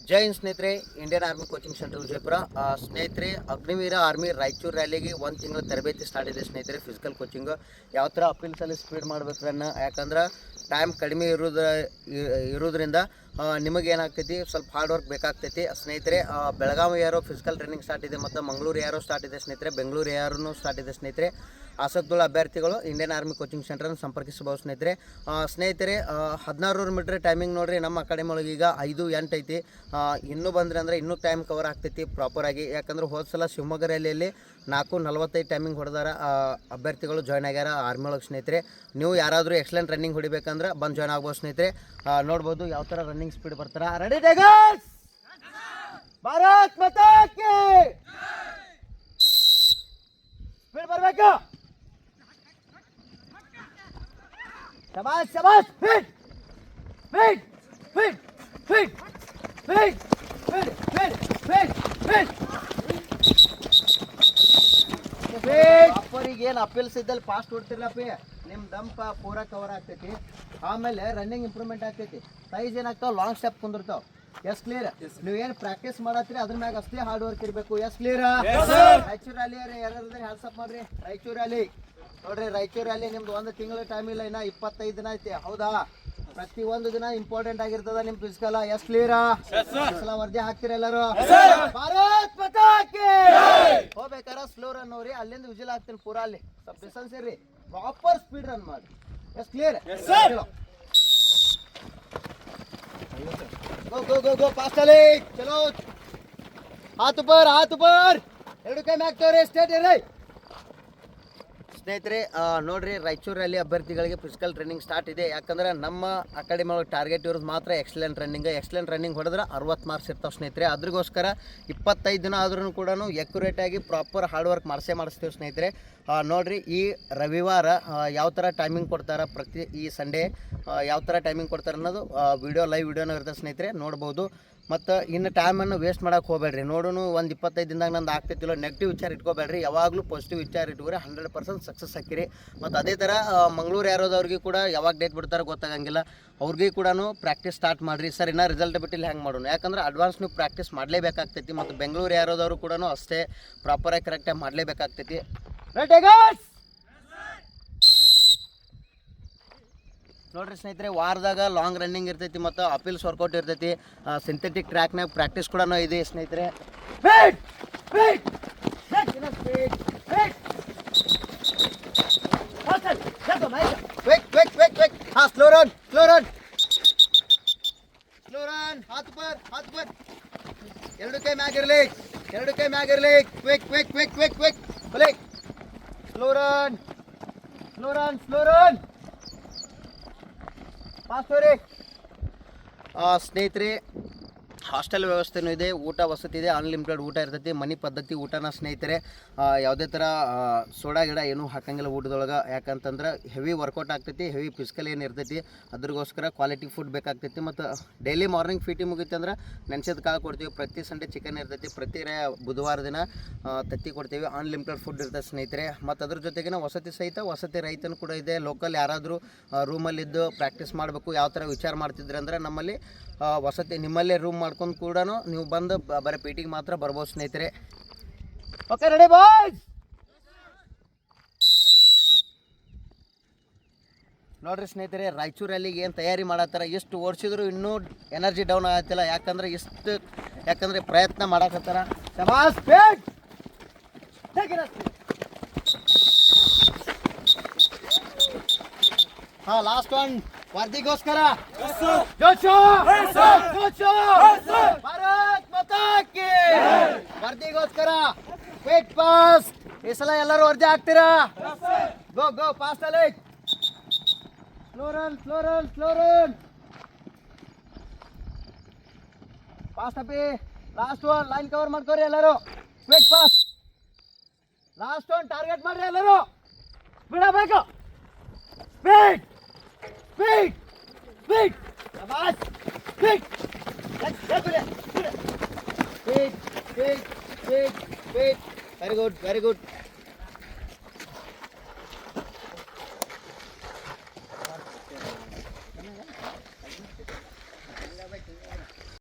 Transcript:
ಜೈ ಹಿಂದ್ ಸ್ನೇಹಿತರೆ, Indian army coaching centre Vijayapura. ಸ್ನೇಹಿತರೆ, Agniveer army Raichur ರ್ಯಾಲಿಗೆ 1 ತಿಂಗಳ ತರಬೇತಿ ಸ್ಟಾರ್ಟ್ ಇದೆ ಸ್ನೇಹಿತರೆ. ಫಿಸಿಕಲ್ ಕೋಚಿಂಗ್ ಯಾವ ಥರ ಅಪೀಲ್ಸಲ್ಲಿ ಸ್ಪೀಡ್ ಮಾಡಬೇಕು ರನ್ನ, ಯಾಕಂದ್ರೆ ಟೈಮ್ ಕಡಿಮೆ ಇರೋದ್ರಿಂದ ನಿಮಗೇನಾಗ್ತೈತಿ, ಸ್ವಲ್ಪ ಹಾರ್ಡ್ ವರ್ಕ್ ಬೇಕಾಗ್ತೈತಿ ಸ್ನೇಹಿತರೆ. ಬೆಳಗಾವಿ ಯಾರೋ ಫಿಸಿಕಲ್ ಟ್ರೈನಿಂಗ್ ಸ್ಟಾರ್ಟ್ ಇದೆ, ಮತ್ತು ಮಂಗಳೂರು ಯಾರೋ ಸ್ಟಾರ್ಟ್ ಇದೆ ಸ್ನೇಹಿತರೆ, ಬೆಂಗಳೂರು ಯಾರೂ ಸ್ಟಾರ್ಟ್ ಇದೆ ಸ್ನೇಹಿತರೆ. ಆಸಕ್ತಿಯುಳ್ಳ ಅಭ್ಯರ್ಥಿಗಳು ಇಂಡಿಯನ್ ಆರ್ಮಿ ಕೋಚಿಂಗ್ ಸೆಂಟರ್ನ ಸಂಪರ್ಕಿಸಬಹುದು ಸ್ನೇಹಿತರೆ. 1600 ಮೀಟ್ರ್ ಟೈಮಿಂಗ್ ನೋಡಿರಿ, ನಮ್ಮ ಅಕಾಡೆಮಿ ಒಳಗೆ ಈಗ 5:08 ಐತಿ. ಇನ್ನೂ ಬಂದರೆ ಅಂದರೆ ಇನ್ನೂ ಟೈಮ್ ಕವರ್ ಆಗ್ತೈತಿ ಪ್ರಾಪರಾಗಿ. ಯಾಕಂದ್ರೆ ಹೋದ ಸಲ ಶಿವಮೊಗ್ಗ ರ್ಯಾಲಿಯಲ್ಲಿ 4:45 ಟೈಮಿಂಗ್ ಹೊಡೆದಾರ ಅಭ್ಯರ್ಥಿಗಳು ಜಾಯ್ನ್ ಆಗ್ಯಾರ ಆರ್ಮಿ ಒಳಗೆ ಸ್ನೇಹಿತರೆ. ನೀವು ಯಾರಾದರೂ ಎಕ್ಸಲೆಂಟ್ ರನ್ನಿಂಗ್ ಹೊಡಿಬೇಕಂದ್ರೆ ಬಂದು ಜಾಯ್ನ್ ಆಗ್ಬೋದು ಸ್ನೇಹಿತರೆ. ನೋಡ್ಬೋದು ಯಾವ ಥರ ರನ್ನಿಂಗ್ ಸ್ಪೀಡ್ ಬರ್ತಾರ. ರೆಡಿ ಟೈಗರ್ಸ್, ಭಾರತ್ ಮಾತಾ ಕಿ ಸ್ಪೀಡ್ ಬರಬೇಕು. ಶಬಾಷ್ ಶಬಾಷ್, fit fit fit fit fit fit fit fit fit ಅಪ್ಪರಿಗೆ ಏನು ಅಪೀಲ್ಸ್ ಇದ್ದಲ್ಲಿ ಫಾಸ್ಟ್ ಹೊಡ್ತಿರ್ಲಪ್ಪಿ, ನಿಮ್ಮ ದಂಪ ಪೂರಾ ಕವರ್ ಆಗ್ತೈತಿ. ಆಮೇಲೆ ರನ್ನಿಂಗ್ ಇಂಪ್ರೂವ್ಮೆಂಟ್ ಆಗ್ತೈತಿ. ಸೈಜ್ ಏನಾಗ್ತಾವ, ಲಾಂಗ್ ಸ್ಟೆಪ್ ಕುಂದಿರ್ತಾವ. Yes clear? ನೀವು ಏನು ಪ್ರಾಕ್ಟೀಸ್ ಮಾಡತ್ತೀರಿ ಅದ್ರ ಮ್ಯಾಗ ಅಷ್ಟೇ ಹಾರ್ಡ್ ವರ್ಕ್ ಇರಬೇಕು. Yes clear? ರಾಯಚೂರು ರ್ಯಾಲಿ ಯಾರಾದ್ರೆ ಹ್ಯಾಟ್ಸಪ್ ಮಾಡ್ರಿ. ರಾಯಚೂರು ರ್ಯಾಲಿ ನೋಡ್ರಿ, ರಾಯಚೂರು ರ್ಯಾಲಿ ನಿಮ್ದು 1 ತಿಂಗಳ ಟೈಮ್ ಇಲ್ಲ, ಇನ್ನ 25 ದಿನ ಐತಿ. ಹೌದಾ? ಪ್ರತಿ ಒಂದು ದಿನ ಇಂಪಾರ್ಟೆಂಟ್ ಆಗಿರ್ತದ ನಿಮ್ ಫಿಸಿಕಲ್. S clear? ವರದಿ ಹಾಕ್ತಿರ ಎಲ್ಲರೂ? ಭಾರತ್ ಮಾತಾ ಕಿ ಹೋಗ್ಬೇಕಾರ ಸ್ಲೋ ರನ್ ಹೋಗ್ರಿ, ಅಲ್ಲಿಂದ ವಿಜಿಲ್ ಹಾಕ್ತೀನಿ ಪೂರಾ. ಅಲ್ಲಿ ಸ್ವಲ್ಪ ಡಿಸ್ಟೆನ್ಸ್ ಇರ್ರಿ, ಪ್ರಾಪರ್ ಸ್ಪೀಡ್ ರನ್ ಮಾಡಿ. Yes clear? Go go go go fast चले, चलो हाथ ऊपर ಎರಡು ಕೈ ಮ್ಯಾಕ್ ತೋರಿ, ಸ್ಟೇಟ್ ಇರ್ರಿ ಸ್ನೇಹಿತರೆ. ನೋಡ್ರಿ, ರಾಯಚೂರು ರ್ಯಾಲಿ ಅಭ್ಯರ್ಥಿಗಳಿಗೆ ಫಿಸಿಕಲ್ ಟ್ರೈನಿಂಗ್ ಸ್ಟಾರ್ಟ್ ಇದೆ. ಯಾಕಂದ್ರೆ ನಮ್ಮ ಅಕಾಡೆಮಿ ಒಳಗೆ ಟಾರ್ಗೆಟ್ ಇರೋದು ಮಾತ್ರ ಎಕ್ಸಲೆಂಟ್ ರನ್ನಿಂಗ್ ಹೊಡೆದ್ರೆ 60 ಮಾರ್ಕ್ಸ್ ಇರ್ತಾವೆ ಸ್ನೇಹಿತರೆ. ಅದ್ರಿಗೋಸ್ಕರ 25 ದಿನ ಆದ್ರೂ ಕೂಡ ಆಗಿ ಪ್ರಾಪರ್ ಹಾರ್ಡ್ ವರ್ಕ್ ಮಾಡಿಸ್ತೀವಿ ಸ್ನೇಹಿತರೆ. ನೋಡ್ರಿ, ಈ ರವಿವಾರ ಯಾವ ಥರ ಟೈಮಿಂಗ್ ಕೊಡ್ತಾರೆ, ಈ ಸಂಡೇ ಯಾವ ಥರ ಟೈಮಿಂಗ್ ಕೊಡ್ತಾರೆ ಅನ್ನೋದು ಲೈವ್ ವಿಡಿಯೋನೂ ಇರ್ತದೆ ಸ್ನೇಹಿತರೆ, ನೋಡ್ಬೋದು. ಮತ್ತು ಇನ್ನು ಟೈಮನ್ನು ವೇಸ್ಟ್ ಮಾಡೋಕೆ ಹೋಗಬೇಡ್ರಿ. ನೋಡೋಣ ಒಂದು 25 ದಿನದಾಗ ನಂದು ಆಗ್ತೈತಿಲ್ಲ, ನೆಗೆಟಿವ್ ವಿಚಾರ ಇಟ್ಕೋಬೇಡ್ರಿ. ಯಾವಾಗಲೂ ಪಾಸಿಟಿವ್ ವಿಚಾರ ಇಟ್ಕೋರಿ, 100% ಸಕ್ಸಸ್ ಹಾಕಿರಿ. ಮತ್ತು ಅದೇ ಥರ ಮಂಗಳೂರು ಯಾರೋದವ್ರಿಗೆ ಕೂಡ ಯಾವಾಗ ಡೇಟ್ ಬಿಡ್ತಾರೆ ಗೊತ್ತಾಗಂಗಿಲ್ಲ, ಅವ್ರಿಗೆ ಕೂಡ ಪ್ರಾಕ್ಟೀಸ್ ಸ್ಟಾರ್ಟ್ ಮಾಡಿರಿ. ಸರ್ ಇನ್ನೂ ರಿಸಲ್ಟ್ ಬಿಟ್ಟಿಲ್ಲ, ಹೆಂಗೆ ಮಾಡೋಣ? ಯಾಕಂದ್ರೆ ಅಡ್ವಾನ್ಸ್ ನೀವು ಪ್ರಾಕ್ಟೀಸ್ ಮಾಡಲೇಬೇಕಾಗ್ತೈತಿ. ಮತ್ತು ಬೆಂಗಳೂರು ಯಾರೋದವರು ಕೂಡ ಅಷ್ಟೇ ಪ್ರಾಪರಾಗಿ ಕರೆಕ್ಟಾಗಿ ಮಾಡಲೇಬೇಕಾಗ್ತೈತಿ. ನೋಡ್ರಿ ಸ್ನೇಹಿತರೆ, ವಾರದಾಗ ಲಾಂಗ್ ರನ್ನಿಂಗ್ ಇರ್ತೈತಿ, ಮತ್ತು ಅಪೀಲ್ಸ್ ವರ್ಕೌಟ್ ಇರ್ತೈತಿ. ಸಿಂಥೆಟಿಕ್ ಟ್ರ್ಯಾಕ್ನಾಗ ಪ್ರಾಕ್ಟೀಸ್ ಕೂಡ ಇದೆ ಸ್ನೇಹಿತರೆ. ಸ್ಲೋ ರನ್ ಹಾತ್ ಬರ್, ಎರಡು ಕೈ ಮ್ಯಾಗ್ ಇರ್ಲಿ, ಕ್ವಿಕ್ ಸ್ಲೋ ರನ್ ಸ್ನೇಹಿತರೆ. ಹಾಸ್ಟೆಲ್ ವ್ಯವಸ್ಥೆನೂ ಇದೆ, ಊಟ ವಸತಿ ಇದೆ, ಅನ್ಲಿಮಿಟೆಡ್ ಊಟ ಇರ್ತೈತಿ. ಮನೆ ಪದ್ಧತಿ ಊಟನ ಸ್ನೇಹಿತರೆ. ಯಾವುದೇ ಥರ ಸೋಡಾ ಗಿಡ ಏನೂ ಹಾಕಂಗಿಲ್ಲ ಊಟದೊಳಗೆ. ಯಾಕಂತಂದ್ರೆ ಹೆವಿ ವರ್ಕೌಟ್ ಆಗ್ತೈತಿ, ಹೆವಿ ಫಿಸಿಕಲ್ ಏನು ಇರ್ತೈತಿ, ಅದ್ರಗೋಸ್ಕರ ಕ್ವಾಲಿಟಿ ಫುಡ್ ಬೇಕಾಗ್ತೈತಿ. ಮತ್ತು ಡೈಲಿ ಮಾರ್ನಿಂಗ್ ಫೀಟಿ ಮುಗಿತಂದ್ರೆ ನೆನೆಸಿದ ಕಾಳು ಕೊಡ್ತೀವಿ. ಪ್ರತಿ ಸಂಡೇ ಚಿಕನ್ ಇರ್ತೈತಿ, ಪ್ರತಿ ಬುಧವಾರ ದಿನ ತತ್ತಿ ಕೊಡ್ತೀವಿ. ಅನ್ಲಿಮಿಟೆಡ್ ಫುಡ್ ಇರ್ತದೆ ಸ್ನೇಹಿತರೆ. ಮತ್ತು ಅದ್ರ ಜೊತೆಗಿನ ವಸತಿ ರಹಿತನೂ ಕೂಡ ಇದೆ. ಲೋಕಲ್ ಯಾರಾದರೂ ರೂಮಲ್ಲಿದ್ದು ಪ್ರಾಕ್ಟೀಸ್ ಮಾಡಬೇಕು ಯಾವ ಥರ ವಿಚಾರ ಮಾಡ್ತಿದ್ರೆ ಅಂದ್ರೆ ನಮ್ಮಲ್ಲಿ ವಸತಿ ನಿಮ್ಮಲ್ಲೇ ರೂಮ್ ಮಾಡ್ಕೊಂಡು ಕೂಡ ನೀವು ಬಂದು ಬರೀ ಪೀಟಿಗೆ ಮಾತ್ರ ಬರ್ಬೋದು ಸ್ನೇಹಿತರೆ. Okay, ready boys? ನೋಡ್ರಿ ಸ್ನೇಹಿತರೆ, ರಾಯಚೂರು ರ್ಯಾಲಿಗೆ ಏನು ತಯಾರಿ ಮಾಡತ್ತಾರ, ಎಷ್ಟು ಓಡಿಸಿದ್ರು ಇನ್ನೂ ಎನರ್ಜಿ ಡೌನ್ ಆಗತ್ತಿಲ್ಲ. ಯಾಕಂದ್ರೆ ಪ್ರಯತ್ನ ಮಾಡಕತ್ತಾರ. ಲಾಸ್ಟ್ ಒನ್ ವರದಿಗೋಸ್ಕರ. ಭಾರತ್ ಮಾತಾ ಕಿ ವರದಿಗೋಸ್ಕರ ಕ್ವಿಕ್ ಪಾಸ್. ಈ ಸಲ ಎಲ್ಲರೂ ವರದಿ ಹಾಕ್ತೀರಾ? ಗೋ ಪಾಸ್ ಅಲ್ಲಿ. ಸ್ಲೋ ರನ್ ಫಾಸ್ಟ್ ಅಪ್ಪಿ. ಲಾಸ್ಟ್ ಒನ್ ಲೈನ್ ಕವರ್ ಮಾಡ್ಕೋರಿ ಎಲ್ಲರೂ. Quick pass. Last one target ಮಾಡ್ರಿ ಎಲ್ಲರೂ. ಬಿಡಬೇಕು. Speed. Fast. Speed. Speed. Very good.